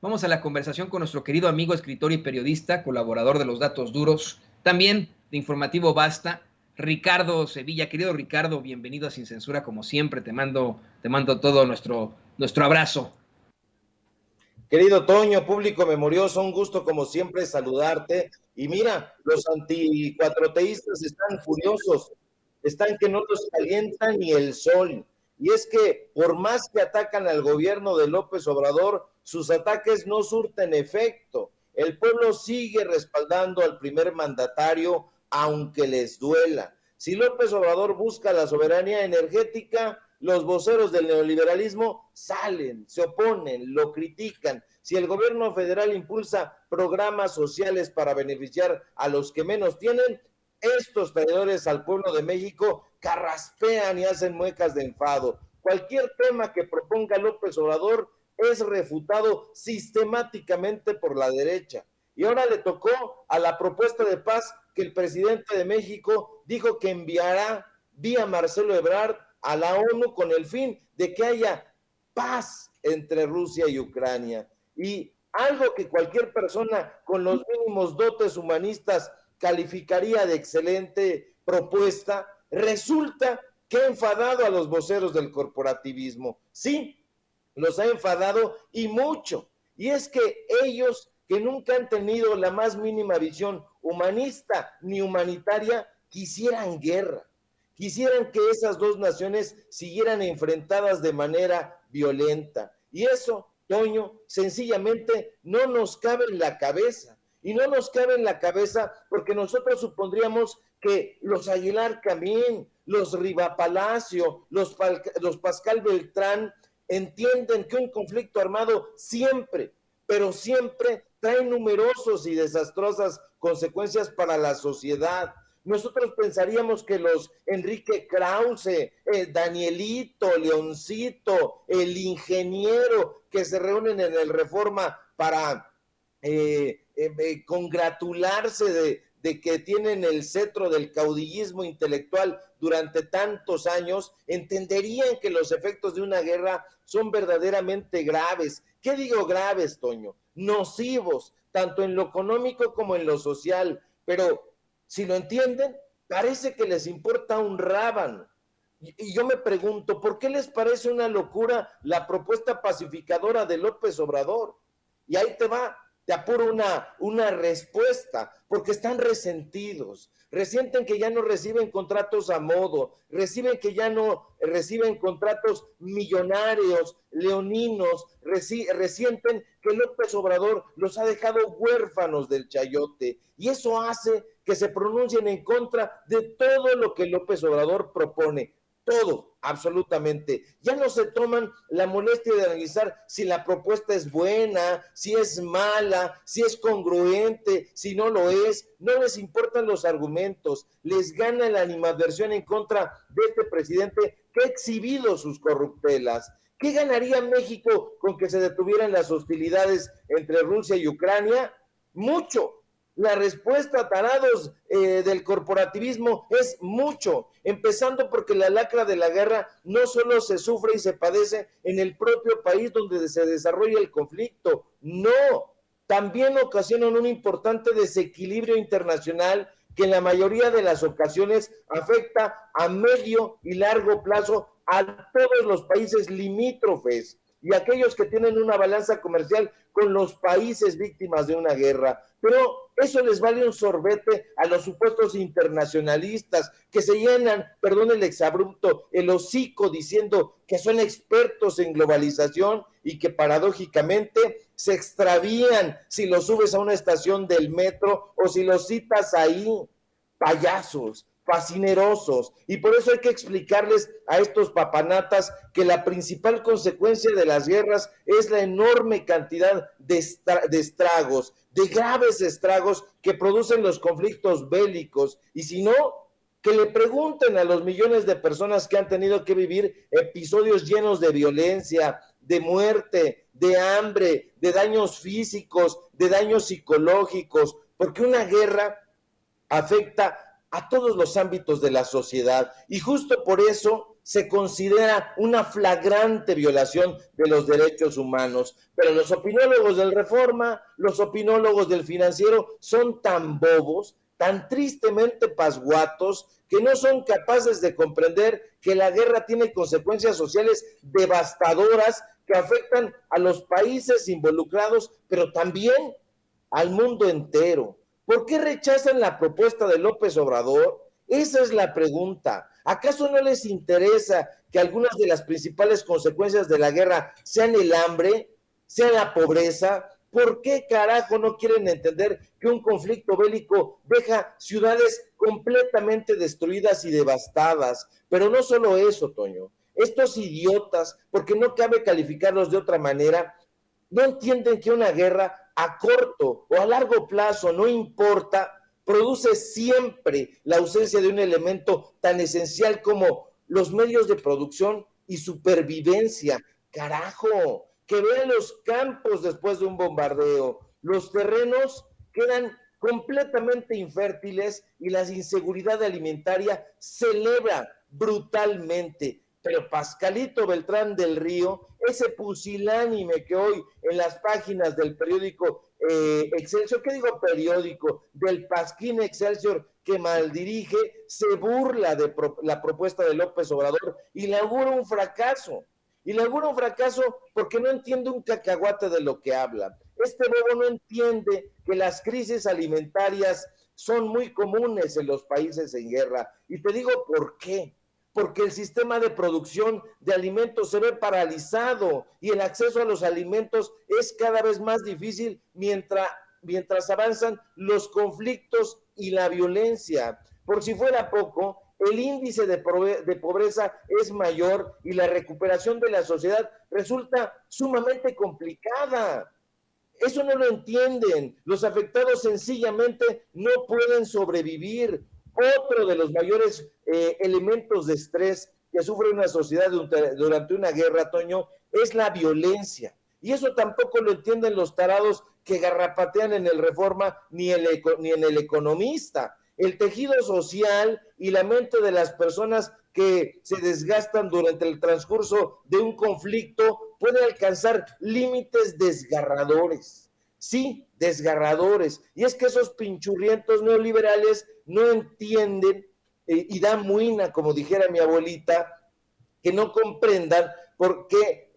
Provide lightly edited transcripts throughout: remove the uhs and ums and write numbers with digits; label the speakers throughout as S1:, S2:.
S1: Vamos a la conversación con nuestro querido amigo, escritor y periodista, colaborador de Los Datos Duros, también de Informativo Basta, Ricardo Sevilla. Querido Ricardo, bienvenido a Sin Censura, como siempre. Te mando todo nuestro abrazo.
S2: Querido Toño, público memorioso, un gusto como siempre saludarte. Y mira, los anticuatroteístas están furiosos, están que no los calienta ni el sol. Y es que por más que atacan al gobierno de López Obrador, sus ataques no surten efecto. El pueblo sigue respaldando al primer mandatario, aunque les duela. Si López Obrador busca la soberanía energética, los voceros del neoliberalismo salen, se oponen, lo critican. Si el gobierno federal impulsa programas sociales para beneficiar a los que menos tienen, estos traidores al pueblo de México carraspean y hacen muecas de enfado. Cualquier tema que proponga López Obrador es refutado sistemáticamente por la derecha. Y ahora le tocó a la propuesta de paz que el presidente de México dijo que enviará vía Marcelo Ebrard a la ONU con el fin de que haya paz entre Rusia y Ucrania. Y algo que cualquier persona con los mínimos dotes humanistas calificaría de excelente propuesta, resulta que ha enfadado a los voceros del corporativismo. Sí, los ha enfadado y mucho. Y es que ellos, que nunca han tenido la más mínima visión humanista ni humanitaria, quisieran guerra. Quisieran que esas dos naciones siguieran enfrentadas de manera violenta. Y eso, Toño, sencillamente no nos cabe en la cabeza. Y no nos cabe en la cabeza porque nosotros supondríamos que los Aguilar Camín, los Rivapalacio, los Pascal Beltrán entienden que un conflicto armado siempre, pero siempre trae numerosos y desastrosas consecuencias para la sociedad. Nosotros pensaríamos que los Enrique Krause, Danielito, Leoncito, el ingeniero que se reúnen en el Reforma para congratularse de que tienen el cetro del caudillismo intelectual durante tantos años, entenderían que los efectos de una guerra son verdaderamente graves. ¿Qué digo graves, Toño? Nocivos, tanto en lo económico como en lo social, pero si lo entienden, parece que les importa un rábano. Y yo me pregunto, ¿por qué les parece una locura la propuesta pacificadora de López Obrador? Y ahí te va, te apuro una respuesta, porque están resentidos, resienten que ya no reciben contratos a modo, reciben que ya no reciben contratos millonarios, leoninos, resienten que López Obrador los ha dejado huérfanos del chayote, y eso hace que se pronuncien en contra de todo lo que López Obrador propone. Todo, absolutamente. Ya no se toman la molestia de analizar si la propuesta es buena, si es mala, si es congruente, si no lo es. No les importan los argumentos. Les gana la animadversión en contra de este presidente que ha exhibido sus corruptelas. ¿Qué ganaría México con que se detuvieran las hostilidades entre Rusia y Ucrania? Mucho. La respuesta, tarados del corporativismo, es mucho, empezando porque la lacra de la guerra no solo se sufre y se padece en el propio país donde se desarrolla el conflicto, no, también ocasionan un importante desequilibrio internacional que en la mayoría de las ocasiones afecta a medio y largo plazo a todos los países limítrofes y aquellos que tienen una balanza comercial con los países víctimas de una guerra. Pero eso les vale un sorbete a los supuestos internacionalistas que se llenan, perdón el exabrupto, el hocico diciendo que son expertos en globalización y que paradójicamente se extravían si los subes a una estación del metro o si los citas ahí. Payasos, fascinerosos, y por eso hay que explicarles a estos papanatas que la principal consecuencia de las guerras es la enorme cantidad de estragos, de graves estragos que producen los conflictos bélicos, y si no, que le pregunten a los millones de personas que han tenido que vivir episodios llenos de violencia, de muerte, de hambre, de daños físicos, de daños psicológicos, porque una guerra afecta a todos los ámbitos de la sociedad y justo por eso se considera una flagrante violación de los derechos humanos. Pero los opinólogos del Reforma, los opinólogos del Financiero son tan bobos, tan tristemente pasguatos, que no son capaces de comprender que la guerra tiene consecuencias sociales devastadoras que afectan a los países involucrados, pero también al mundo entero. ¿Por qué rechazan la propuesta de López Obrador? Esa es la pregunta. ¿Acaso no les interesa que algunas de las principales consecuencias de la guerra sean el hambre, sean la pobreza? ¿Por qué carajo no quieren entender que un conflicto bélico deja ciudades completamente destruidas y devastadas? Pero no solo eso, Toño. Estos idiotas, porque no cabe calificarlos de otra manera, no entienden que una guerra a corto o a largo plazo, no importa, produce siempre la ausencia de un elemento tan esencial como los medios de producción y supervivencia. Carajo, que vean los campos después de un bombardeo. Los terrenos quedan completamente infértiles y la inseguridad alimentaria se eleva brutalmente. Pero Pascalito Beltrán del Río, ese pusilánime que hoy en las páginas del periódico Excelsior, ¿qué digo periódico? Del Pasquín Excelsior que maldirige, se burla de la propuesta de López Obrador y le augura un fracaso. Y le augura un fracaso porque no entiende un cacahuate de lo que habla. Este bobo no entiende que las crisis alimentarias son muy comunes en los países en guerra. Y te digo por qué. Porque el sistema de producción de alimentos se ve paralizado y el acceso a los alimentos es cada vez más difícil mientras avanzan los conflictos y la violencia. Por si fuera poco, el índice de pobreza es mayor y la recuperación de la sociedad resulta sumamente complicada. Eso no lo entienden. Los afectados sencillamente no pueden sobrevivir. Otro de los mayores elementos de estrés que sufre una sociedad durante una guerra, Toño, es la violencia. Y eso tampoco lo entienden los tarados que garrapatean en el Reforma ni en el Economista. El tejido social y la mente de las personas que se desgastan durante el transcurso de un conflicto puede alcanzar límites desgarradores. Sí, desgarradores. Y es que esos pinchurrientos neoliberales no entienden y dan muina, como dijera mi abuelita, que no comprendan por qué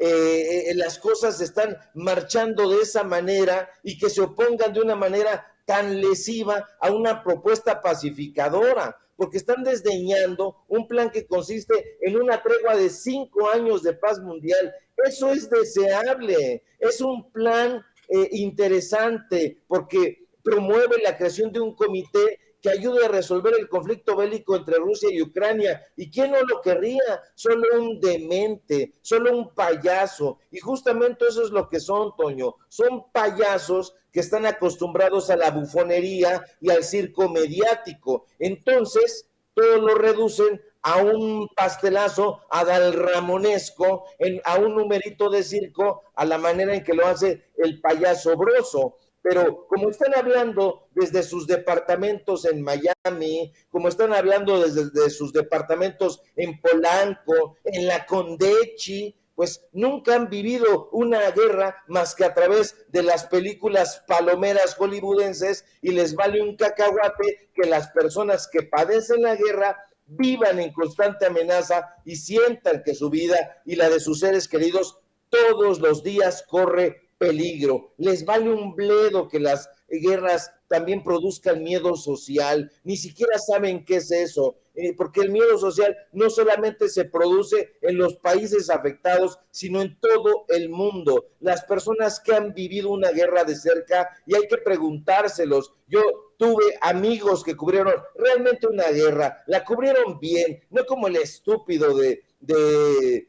S2: las cosas están marchando de esa manera y que se opongan de una manera tan lesiva a una propuesta pacificadora, porque están desdeñando un plan que consiste en una tregua de 5 años de paz mundial. Eso es deseable, es un plan interesante, porque promueve la creación de un comité que ayude a resolver el conflicto bélico entre Rusia y Ucrania. ¿Y quién no lo querría? Solo un demente, solo un payaso. Y justamente eso es lo que son, Toño. Son payasos que están acostumbrados a la bufonería y al circo mediático. Entonces, todo lo reducen a un pastelazo adalramonesco, a un numerito de circo, a la manera en que lo hace el payaso Broso. Pero como están hablando desde sus departamentos en Miami, como están hablando desde sus departamentos en Polanco, en la Condechi, pues nunca han vivido una guerra más que a través de las películas palomeras hollywoodenses y les vale un cacahuate que las personas que padecen la guerra vivan en constante amenaza y sientan que su vida y la de sus seres queridos todos los días corre peligro. Les vale un bledo que las guerras también produzcan miedo social. Ni siquiera saben qué es eso, porque el miedo social no solamente se produce en los países afectados, sino en todo el mundo. Las personas que han vivido una guerra de cerca, y hay que preguntárselos. Yo tuve amigos que cubrieron realmente una guerra, la cubrieron bien, no como el estúpido de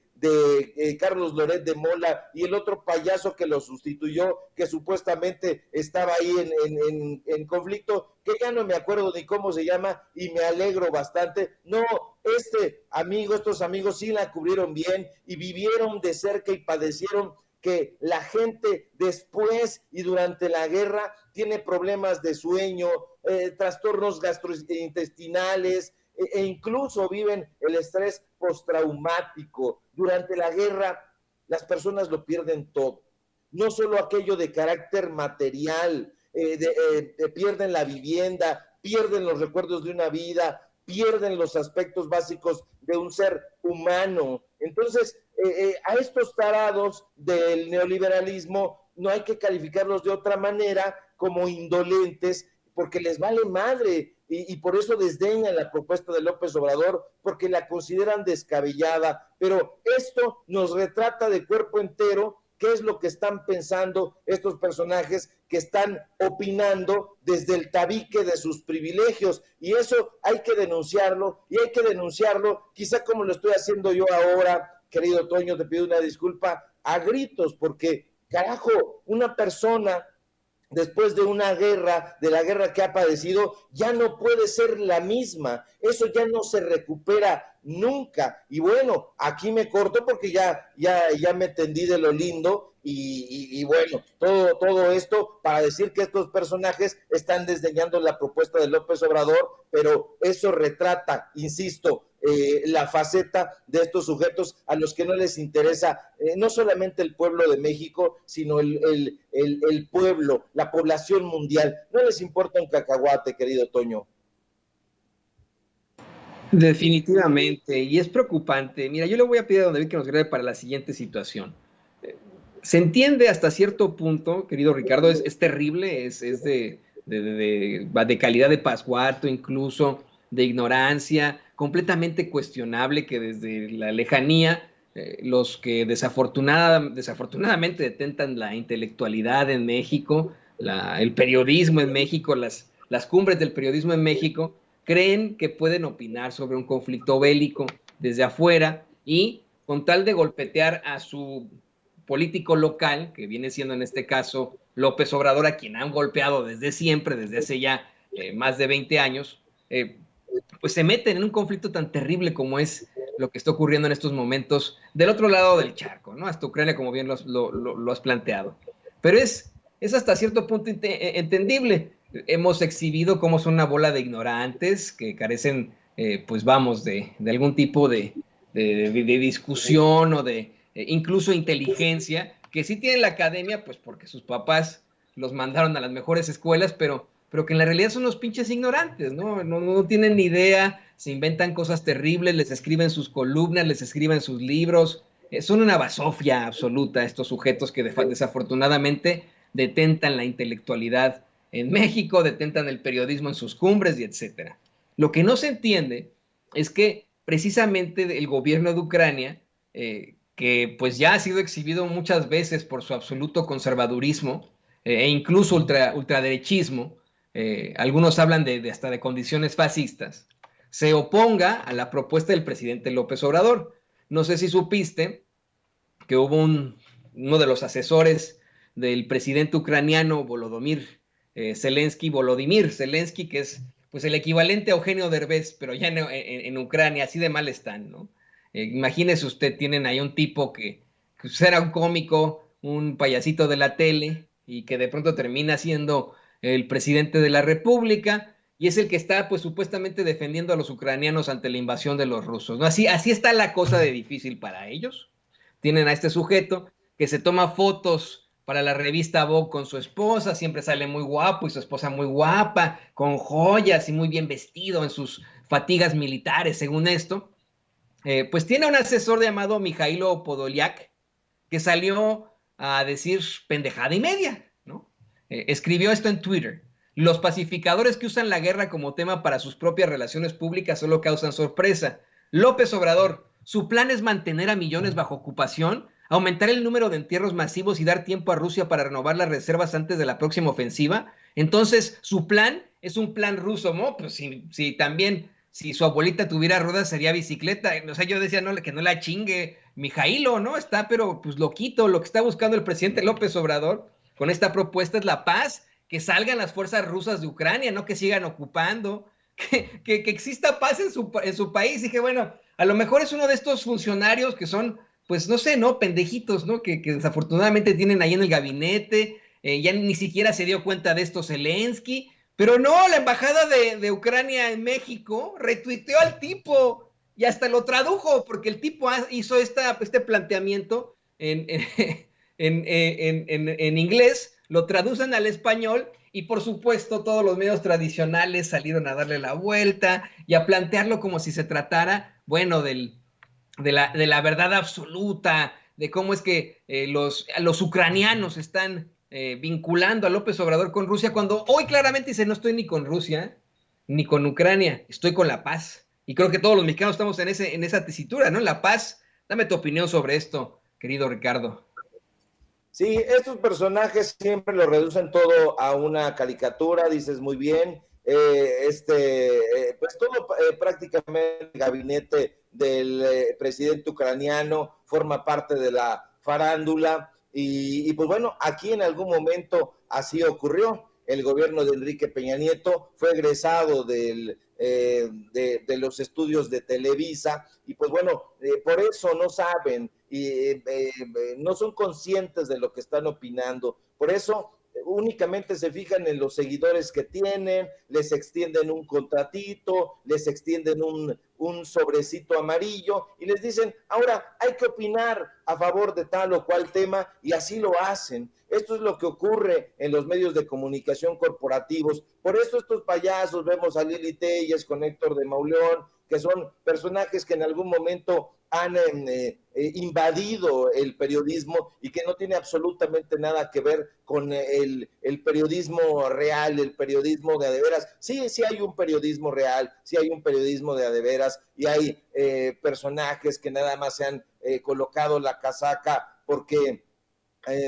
S2: Carlos Loret de Mola y el otro payaso que lo sustituyó, que supuestamente estaba ahí en conflicto, que ya no me acuerdo ni cómo se llama y me alegro bastante. No, estos amigos sí la cubrieron bien y vivieron de cerca y padecieron que la gente después y durante la guerra tiene problemas de sueño, trastornos gastrointestinales, e incluso viven el estrés postraumático. Durante la guerra, las personas lo pierden todo, no solo aquello de carácter material, pierden la vivienda, pierden los recuerdos de una vida, pierden los aspectos básicos de un ser humano. Entonces, a estos tarados del neoliberalismo no hay que calificarlos de otra manera, como indolentes, porque les vale madre, y por eso desdeñan la propuesta de López Obrador, porque la consideran descabellada. Pero esto nos retrata de cuerpo entero qué es lo que están pensando estos personajes que están opinando desde el tabique de sus privilegios, y eso hay que denunciarlo, quizá como lo estoy haciendo yo ahora, querido Toño, te pido una disculpa, a gritos, porque carajo, una persona después de una guerra, de la guerra que ha padecido, ya no puede ser la misma, eso ya no se recupera nunca. Y bueno, aquí me corto porque ya me tendí de lo lindo, y bueno, todo esto para decir que estos personajes están desdeñando la propuesta de López Obrador, pero eso retrata, insisto, la faceta de estos sujetos a los que no les interesa no solamente el pueblo de México, sino el pueblo, la población mundial. No les importa un cacahuate, querido Toño.
S1: Definitivamente, y es preocupante. Mira, yo le voy a pedir a don David que nos grabe para la siguiente situación. Se entiende hasta cierto punto, querido Ricardo, es terrible, es de calidad de pascuarto, incluso de ignorancia, completamente cuestionable que desde la lejanía los que desafortunadamente detentan la intelectualidad en México, el periodismo en México, las cumbres del periodismo en México, creen que pueden opinar sobre un conflicto bélico desde afuera y con tal de golpetear a su político local, que viene siendo en este caso López Obrador, a quien han golpeado desde siempre, desde hace ya más de 20 años, pues se meten en un conflicto tan terrible como es lo que está ocurriendo en estos momentos del otro lado del charco, ¿no? Hasta Ucrania, como bien lo has planteado. Pero es hasta cierto punto entendible. Hemos exhibido cómo son una bola de ignorantes que carecen, pues vamos, de algún tipo de discusión o de incluso inteligencia, que sí tienen la academia, pues porque sus papás los mandaron a las mejores escuelas, pero que en la realidad son unos pinches ignorantes, ¿no? No tienen ni idea, se inventan cosas terribles, les escriben sus columnas, les escriben sus libros, son una basofia absoluta estos sujetos que desafortunadamente detentan la intelectualidad en México, detentan el periodismo en sus cumbres y etcétera. Lo que no se entiende es que precisamente el gobierno de Ucrania, que pues ya ha sido exhibido muchas veces por su absoluto conservadurismo e incluso ultraderechismo, algunos hablan hasta de condiciones fascistas, se oponga a la propuesta del presidente López Obrador. No sé si supiste que hubo uno de los asesores del presidente ucraniano Volodymyr Zelensky, que es pues el equivalente a Eugenio Derbez, pero ya en Ucrania, así de mal están, ¿no? Imagínese usted, tienen ahí un tipo que era un cómico, un payasito de la tele, y que de pronto termina siendo el presidente de la República, y es el que está pues supuestamente defendiendo a los ucranianos ante la invasión de los rusos, ¿no? Así está la cosa de difícil para ellos. Tienen a este sujeto que se toma fotos para la revista Vogue con su esposa, siempre sale muy guapo y su esposa muy guapa, con joyas y muy bien vestido en sus fatigas militares, según esto. Pues tiene un asesor llamado Mijailo Podolyak que salió a decir pendejada y media, ¿no? Escribió esto en Twitter: los pacificadores que usan la guerra como tema para sus propias relaciones públicas solo causan sorpresa. López Obrador, su plan es mantener a millones bajo ocupación, aumentar el número de entierros masivos y dar tiempo a Rusia para renovar las reservas antes de la próxima ofensiva. Entonces, su plan es un plan ruso, ¿no? Pues si también, si su abuelita tuviera ruedas sería bicicleta. O sea, yo decía, no, que no la chingue Mijailo, ¿no? Está, pero pues loquito. Lo que está buscando el presidente López Obrador con esta propuesta es la paz, que salgan las fuerzas rusas de Ucrania, no que sigan ocupando, que exista paz en su país. Y dije, bueno, a lo mejor es uno de estos funcionarios que son, pues no sé, ¿no? Pendejitos, ¿no? Que desafortunadamente tienen ahí en el gabinete, ya ni siquiera se dio cuenta de esto Zelensky, Pero no, la embajada de Ucrania en México retuiteó al tipo y hasta lo tradujo, porque el tipo hizo este planteamiento en inglés, lo traducen al español y por supuesto todos los medios tradicionales salieron a darle la vuelta y a plantearlo como si se tratara, bueno, de la verdad absoluta, de cómo es que los ucranianos están vinculando a López Obrador con Rusia, cuando hoy claramente dice, no estoy ni con Rusia, ni con Ucrania, estoy con la paz. Y creo que todos los mexicanos estamos en esa tesitura, ¿no? La paz. Dame tu opinión sobre esto, querido Ricardo.
S2: Sí, estos personajes siempre lo reducen todo a una caricatura, dices muy bien. Pues todo prácticamente el gabinete del presidente ucraniano forma parte de la farándula y pues bueno, aquí en algún momento así ocurrió. El gobierno de Enrique Peña Nieto fue egresado de los estudios de Televisa y pues bueno, por eso no saben y no son conscientes de lo que están opinando. Por eso únicamente se fijan en los seguidores que tienen, les extienden un contratito, les extienden un sobrecito amarillo y les dicen, ahora hay que opinar a favor de tal o cual tema y así lo hacen. Esto es lo que ocurre en los medios de comunicación corporativos. Por eso estos payasos, vemos a Lili Telles con Héctor de Mauleón, que son personajes que en algún momento han invadido el periodismo y que no tiene absolutamente nada que ver con el periodismo real, el periodismo de adeveras. Sí, sí hay un periodismo real, sí hay un periodismo de adeveras y hay personajes que nada más se han colocado la casaca porque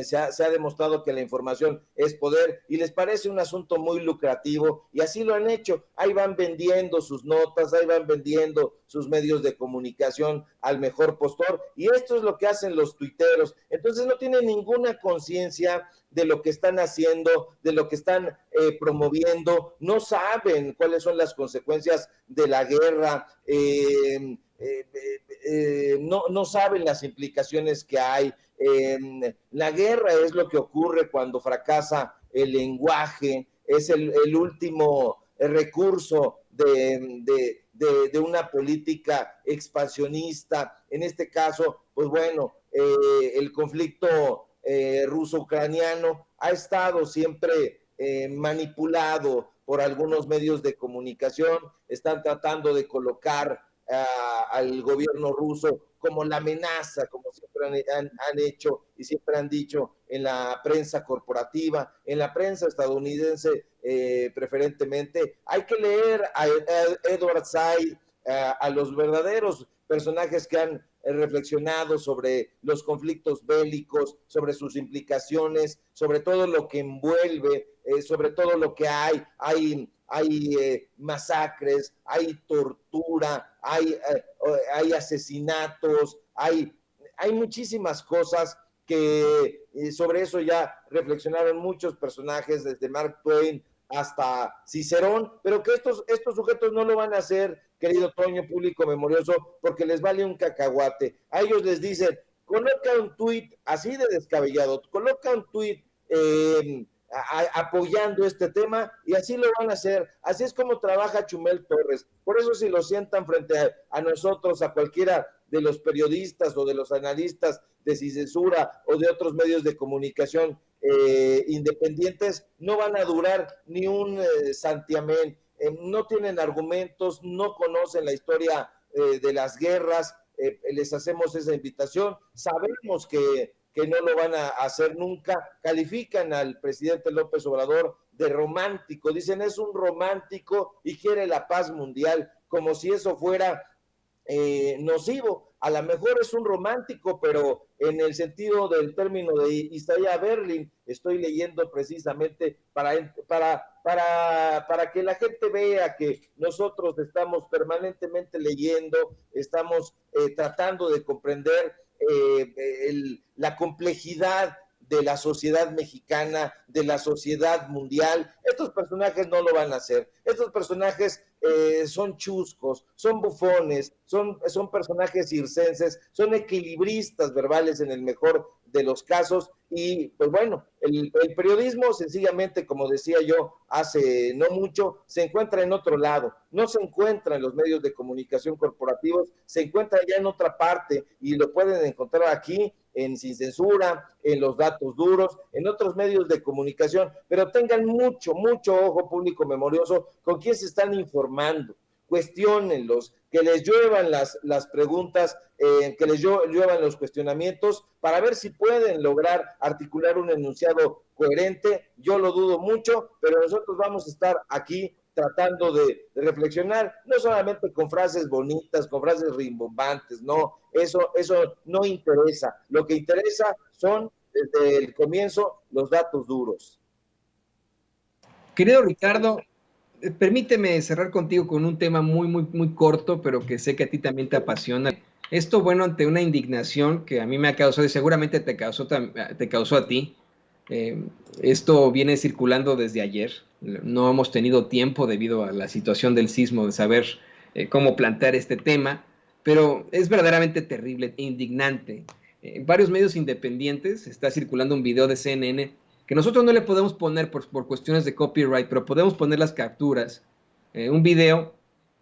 S2: se ha demostrado que la información es poder y les parece un asunto muy lucrativo y así lo han hecho. Ahí van vendiendo sus notas, ahí van vendiendo sus medios de comunicación al mejor postor y esto es lo que hacen los tuiteros. Entonces no tienen ninguna conciencia de lo que están haciendo, de lo que están promoviendo, no saben cuáles son las consecuencias de la guerra, no saben las implicaciones que hay. La guerra es lo que ocurre cuando fracasa el lenguaje, es el último recurso de una política expansionista. En este caso, pues bueno, el conflicto ruso-ucraniano ha estado siempre manipulado por algunos medios de comunicación, están tratando de colocar al gobierno ruso como la amenaza, como siempre han hecho y siempre han dicho en la prensa corporativa, en la prensa estadounidense preferentemente. Hay que leer a Edward Said, a los verdaderos personajes que han reflexionado sobre los conflictos bélicos, sobre sus implicaciones, sobre todo lo que envuelve, sobre todo lo que hay masacres, hay tortura, hay asesinatos, hay muchísimas cosas que sobre eso ya reflexionaron muchos personajes, desde Mark Twain hasta Cicerón, pero que estos sujetos no lo van a hacer, querido Toño, público memorioso, porque les vale un cacahuate. A ellos les dicen, coloca un tuit así de descabellado, coloca un tuit apoyando este tema y así lo van a hacer. Así es como trabaja Chumel Torres. Por eso si lo sientan frente a nosotros, a cualquiera de los periodistas o de los analistas de Sin Censura o de otros medios de comunicación independientes, no van a durar ni un santiamén. No tienen argumentos, no conocen la historia de las guerras. Les hacemos esa invitación. Sabemos que no lo van a hacer nunca. Califican al presidente López Obrador de romántico, dicen es un romántico y quiere la paz mundial, como si eso fuera nocivo. A lo mejor es un romántico, pero en el sentido del término de Isaiah Berlin, estoy leyendo precisamente para que la gente vea que nosotros estamos permanentemente leyendo, estamos tratando de comprender la complejidad de la sociedad mexicana, de la sociedad mundial. Estos personajes no lo van a hacer. Estos personajes son chuscos, son bufones, son personajes circenses, son equilibristas verbales en el mejor de los casos. Y pues bueno, el periodismo sencillamente, como decía yo hace no mucho, se encuentra en otro lado, no se encuentra en los medios de comunicación corporativos, se encuentra ya en otra parte y lo pueden encontrar aquí en Sin Censura, en Los Datos Duros, en otros medios de comunicación, pero tengan mucho ojo público memorioso con quién se están informando, cuestiónenlos, que les lluevan las preguntas, que les lluevan los cuestionamientos para ver si pueden lograr articular un enunciado coherente. Yo lo dudo mucho, pero nosotros vamos a estar aquí tratando de reflexionar, no solamente con frases bonitas, con frases rimbombantes, no, eso no interesa. Lo que interesa son, desde el comienzo, los datos duros.
S1: Querido Ricardo, permíteme cerrar contigo con un tema muy corto, pero que sé que a ti también te apasiona. Esto, bueno, ante una indignación que a mí me ha causado y seguramente te causó a ti. Esto viene circulando desde ayer. No hemos tenido tiempo debido a la situación del sismo de saber cómo plantear este tema, pero es verdaderamente terrible e indignante. En varios medios independientes está circulando un video de CNN que nosotros no le podemos poner por cuestiones de copyright, pero podemos poner las capturas. Un video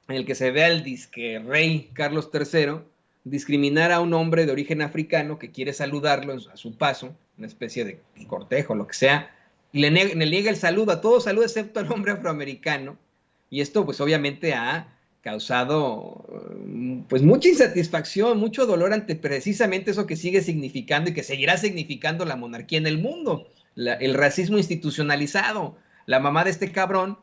S1: en el que se ve al disque rey Carlos III discriminar a un hombre de origen africano que quiere saludarlo a su paso, una especie de cortejo, lo que sea, y le niega el saludo, a todo saludo excepto al hombre afroamericano, y esto pues obviamente ha causado pues mucha insatisfacción, mucho dolor ante precisamente eso que sigue significando y que seguirá significando la monarquía en el mundo, el racismo institucionalizado. La mamá de este cabrón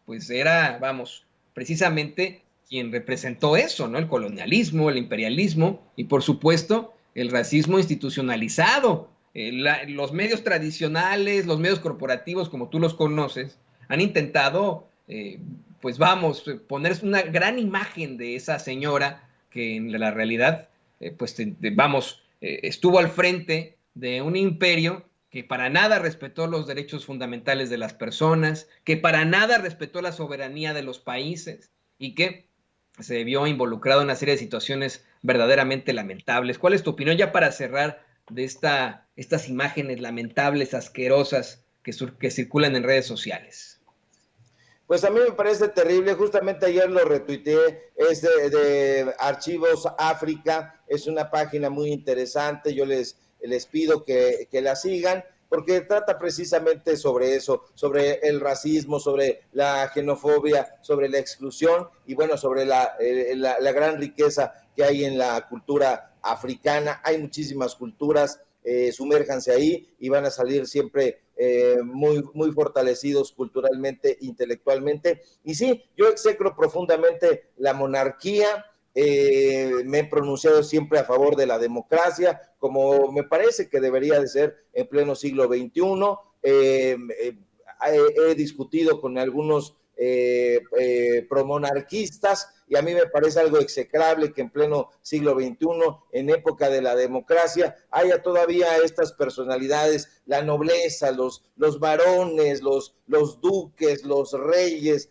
S1: pues era, vamos, precisamente quien representó eso, ¿no? El colonialismo, el imperialismo y por supuesto el racismo institucionalizado. Los medios tradicionales, los medios corporativos como tú los conoces, han intentado, pues vamos, poner una gran imagen de esa señora que en la realidad, pues vamos, estuvo al frente de un imperio que para nada respetó los derechos fundamentales de las personas, que para nada respetó la soberanía de los países y que se vio involucrado en una serie de situaciones verdaderamente lamentables. ¿Cuál es tu opinión ya para cerrar de estas imágenes lamentables, asquerosas que circulan en redes sociales?
S2: Pues a mí me parece terrible, justamente ayer lo retuiteé, es de Archivos África, es una página muy interesante, yo les pido que la sigan, porque trata precisamente sobre eso, sobre el racismo, sobre la xenofobia, sobre la exclusión y bueno, sobre la gran riqueza que hay en la cultura africana. Hay muchísimas culturas, sumérjanse ahí y van a salir siempre muy fortalecidos culturalmente, intelectualmente. Y sí, yo execro profundamente la monarquía. Me he pronunciado siempre a favor de la democracia, como me parece que debería de ser en pleno siglo XXI. He discutido con algunos promonarquistas y a mí me parece algo execrable que en pleno siglo XXI, en época de la democracia, haya todavía estas personalidades, la nobleza, los varones, los duques, los reyes,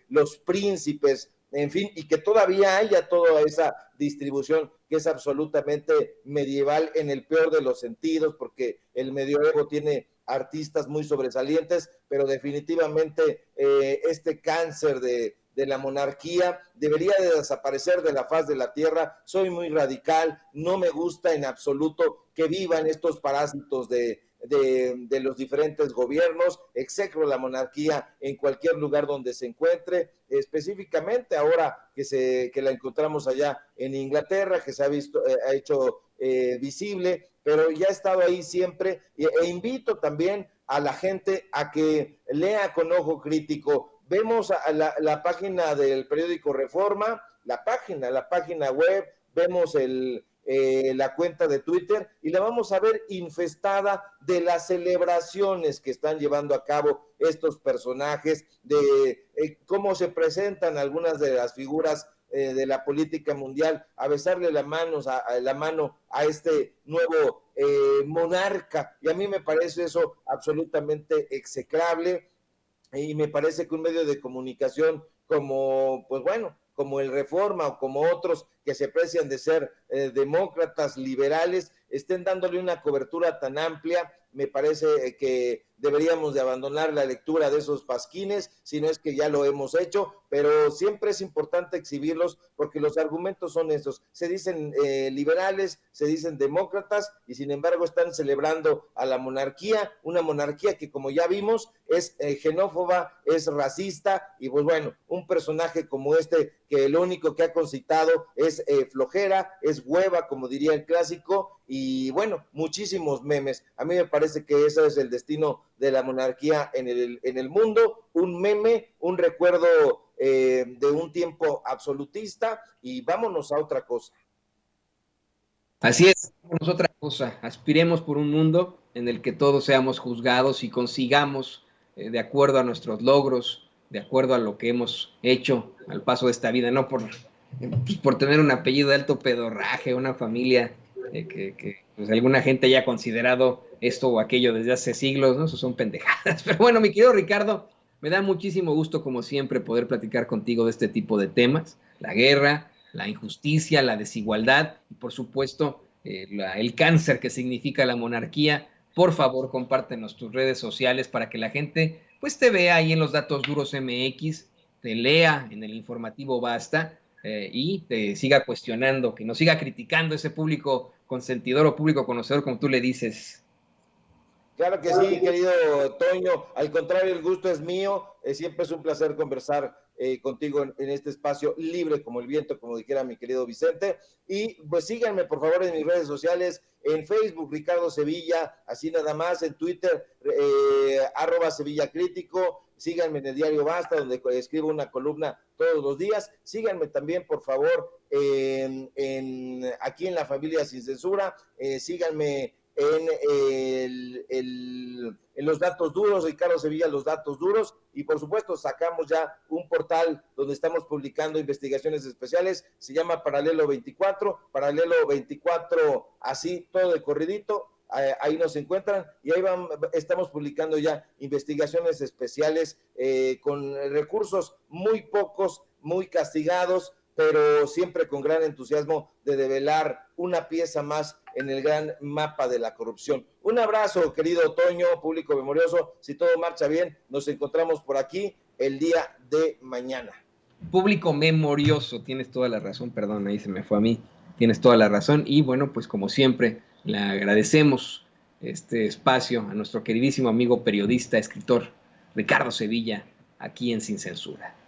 S2: los príncipes, en fin, y que todavía haya toda esa distribución que es absolutamente medieval en el peor de los sentidos, porque el medioevo tiene artistas muy sobresalientes, pero definitivamente este cáncer de la monarquía debería de desaparecer de la faz de la tierra. Soy muy radical, no me gusta en absoluto que vivan estos parásitos de los diferentes gobiernos. Execro la monarquía en cualquier lugar donde se encuentre, específicamente ahora que la encontramos allá en Inglaterra, que se ha hecho visible, pero ya ha estado ahí siempre, e invito también a la gente a que lea con ojo crítico. Vemos a la página del periódico Reforma, la página web, vemos la cuenta de Twitter y la vamos a ver infestada de las celebraciones que están llevando a cabo estos personajes, de cómo se presentan algunas de las figuras de la política mundial, a besarle la mano a este nuevo monarca, y a mí me parece eso absolutamente execrable, y me parece que un medio de comunicación como, pues bueno, como el Reforma o como otros que se precian de ser demócratas, liberales, estén dándole una cobertura tan amplia. Me parece que deberíamos de abandonar la lectura de esos pasquines, si no es que ya lo hemos hecho, pero siempre es importante exhibirlos porque los argumentos son esos. Se dicen liberales, se dicen demócratas y sin embargo están celebrando a la monarquía, una monarquía que como ya vimos es xenófoba, es racista y pues bueno, un personaje como este que lo único que ha concitado es flojera, es hueva, como diría el clásico, y bueno, muchísimos memes. A mí me parece que ese es el destino de la monarquía en el mundo, un meme, un recuerdo de un tiempo absolutista, y vámonos a otra cosa.
S1: Así es, vámonos a otra cosa. Aspiremos por un mundo en el que todos seamos juzgados y consigamos, de acuerdo a nuestros logros, de acuerdo a lo que hemos hecho al paso de esta vida, no por tener un apellido de alto pedorraje, una familia que pues, alguna gente haya considerado esto o aquello desde hace siglos, ¿no? Eso son pendejadas. Pero bueno, mi querido Ricardo, me da muchísimo gusto, como siempre, poder platicar contigo de este tipo de temas, la guerra, la injusticia, la desigualdad y, por supuesto, el cáncer que significa la monarquía. Por favor, compártenos tus redes sociales para que la gente pues te vea ahí en los Datos Duros MX, te lea en el informativo Basta y te siga cuestionando, que nos siga criticando ese público consentidor o público conocedor, como tú le dices.
S2: Claro que sí, querido Toño. Al contrario, el gusto es mío. Siempre es un placer conversar contigo en este espacio libre como el viento, como dijera mi querido Vicente. Y pues síganme, por favor, en mis redes sociales, en Facebook, Ricardo Sevilla, así nada más, en Twitter, @Sevilla Crítico. Síganme en el diario Basta, donde escribo una columna todos los días. Síganme también, por favor, aquí en La Familia Sin Censura. Síganme en los datos duros, Ricardo Sevilla, los datos duros, y por supuesto sacamos ya un portal donde estamos publicando investigaciones especiales, se llama Paralelo 24, así todo de corridito, ahí nos encuentran, y ahí estamos publicando ya investigaciones especiales con recursos muy pocos, muy castigados, pero siempre con gran entusiasmo de develar una pieza más en el gran mapa de la corrupción. Un abrazo, querido Toño, público memorioso. Si todo marcha bien, nos encontramos por aquí el día de mañana.
S1: Público memorioso, tienes toda la razón, perdón, ahí se me fue a mí, tienes toda la razón, y bueno, pues como siempre, le agradecemos este espacio a nuestro queridísimo amigo periodista, escritor, Ricardo Sevilla, aquí en Sin Censura.